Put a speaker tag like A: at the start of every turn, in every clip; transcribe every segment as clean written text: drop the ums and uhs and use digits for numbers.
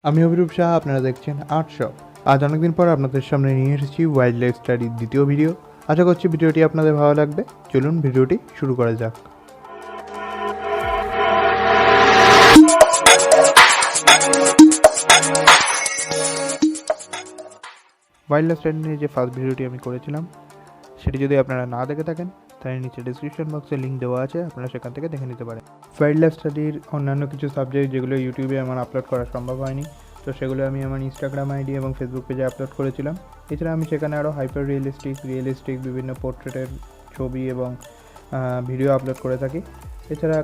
A: আমি অভিরূপ সাহা, আপনারা দেখছেন আর্টশপ। আজ অনেকদিন পর আপনাদের সামনে নিয়ে এসেছি ওয়াইল্ড লাইফ স্টাডির দ্বিতীয় ভিডিও। আশা করছি ভিডিওটি আপনাদের ভালো লাগবে। চলুন ভিডিওটি শুরু করা যাক। ওয়াইল্ড লাইফ স্টাডি নিয়ে যে ফার্স্ট ভিডিওটি আমি করেছিলাম সেটি যদি আপনারা না দেখে থাকেন তাহলে নিচে ডিসক্রিপশন বক্সে লিঙ্ক দেওয়া আছে, আপনারা সেখান থেকে দেখে নিতে পারেন। ওয়াইল্ড লাইফ স্টাডির অন্যান্য কিছু সাবজেক্ট যেগুলো ইউটিউবে আমার আপলোড করা সম্ভব হয়নি, তো সেগুলো আমি আমার ইনস্টাগ্রাম আইডি এবং ফেসবুক পেজে আপলোড করেছিলাম। এছাড়া আমি সেখানে আরও হাইপার রিয়েলিস্টিক বিভিন্ন পোর্ট্রেটের ছবি এবং ভিডিও আপলোড করে থাকি। এছাড়া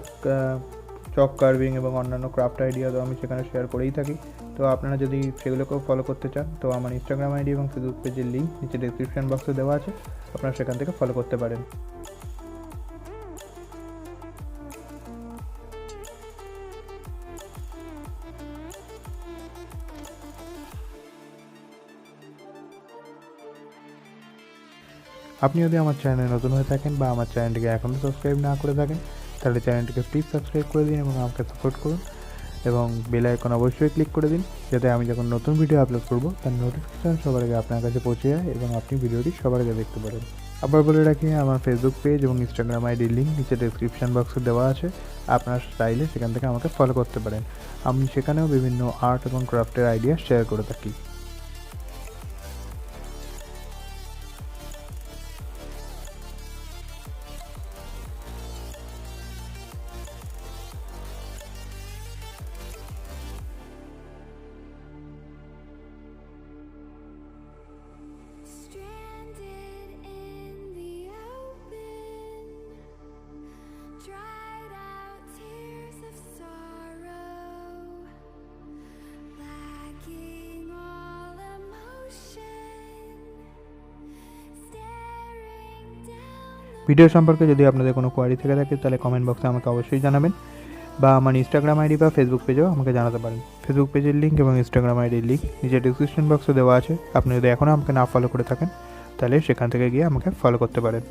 A: চক কার্ভিং এবং অন্যান্য ক্রাফট আইডিয়াও আমি সেখানে শেয়ার করেই থাকি। তো আপনারা যদি সেগুলোকেও ফলো করতে চান তো আমার ইনস্টাগ্রাম আইডি এবং ফেসবুক পেজের লিঙ্ক নিচে ডিসক্রিপশন বক্সে দেওয়া আছে, আপনারা সেখান থেকে ফলো করতে পারেন। আপনি যদি আমার চ্যানেলে নতুন হয়ে থাকেন বা আমার চ্যানেলটিকে এখনও সাবস্ক্রাইব না করে থাকেন তাহলে চ্যানেলটিকে প্লিজ সাবস্ক্রাইব করে দিন এবং আমাকে সাপোর্ট করুন এবং বেল আইকন অবশ্যই ক্লিক করে দিন, যাতে আমি যখন নতুন ভিডিও আপলোড করব তার নোটিফিকেশান সবার আগে আপনার কাছে পৌঁছে যায় এবং আপনি ভিডিওটি সবার আগে দেখতে পারেন। আবার বলে রাখি, আমার ফেসবুক পেজ এবং ইনস্টাগ্রাম আইডির লিঙ্ক নিচে ডিসক্রিপশান বক্সে দেওয়া আছে, আপনার চাইলে সেখান থেকে আমাকে ফলো করতে পারেন। আমি সেখানেও বিভিন্ন আর্ট এবং ক্রাফটের আইডিয়া শেয়ার করে থাকি।
B: Dried out tears of sorrow, lacking all emotion, staring down
A: video সম্পর্কে যদি আপনাদের কোনো কোয়ারি থেকে থাকে তাহলে কমেন্ট বক্সে আমাকে অবশ্যই জানাবেন বা আমার ইনস্টাগ্রাম আইডি বা ফেসবুক পেজেও আমাকে জানাতে পারেন। ফেসবুক পেজের লিঙ্ক এবং ইনস্টাগ্রাম আইডির লিঙ্ক নিচে ডিসক্রিপশন বক্সে দেওয়া আছে, আপনি যদি এখনও আমাকে না ফলো করে থাকেন তাহলে সেখান থেকে গিয়ে আমাকে ফলো করতে পারেন।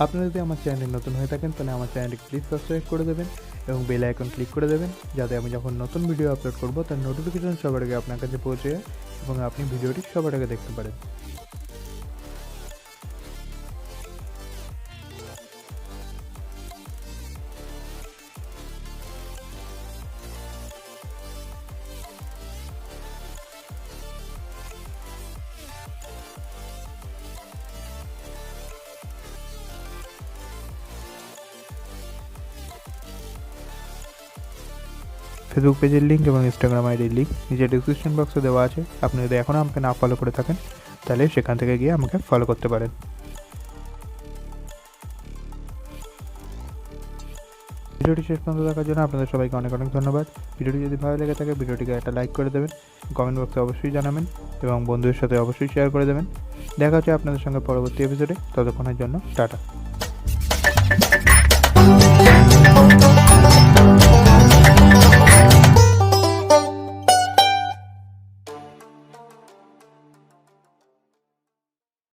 A: আপনারা যদি আমার চ্যানেলে নতুন হয়ে থাকেন তাহলে আমার চ্যানেলটিকে প্লিজ সাবস্ক্রাইব করে দেবেন এবং বেল আইকন ক্লিক করে দেবেন, যাতে আমি যখন নতুন ভিডিও আপলোড করব তার নোটিফিকেশন সবার আগে আপনার কাছে পৌঁছে যায় এবং আপনি ভিডিওটি সবার আগে দেখতে পারেন। ফেসবুক পেজের লিঙ্ক এবং ইনস্টাগ্রাম আইডির লিঙ্ক নিচে ডিসক্রিপশন বক্সে দেওয়া আছে, আপনি যদি এখনও আমাকে না ফলো করে থাকেন তাহলে সেখান থেকে গিয়ে আমাকে ফলো করতে পারেন। ভিডিওটি শেষ পর্যন্ত দেখার জন্য আপনাদের সবাইকে অনেক অনেক ধন্যবাদ। ভিডিওটি যদি ভালো লেগে থাকে ভিডিওটিকে একটা লাইক করে দেবেন, কমেন্ট বক্সে অবশ্যই জানাবেন এবং বন্ধুদের সাথে অবশ্যই শেয়ার করে দেবেন। দেখা হচ্ছে আপনাদের সঙ্গে পরবর্তী এপিসোডে, ততক্ষণের জন্য টাটা।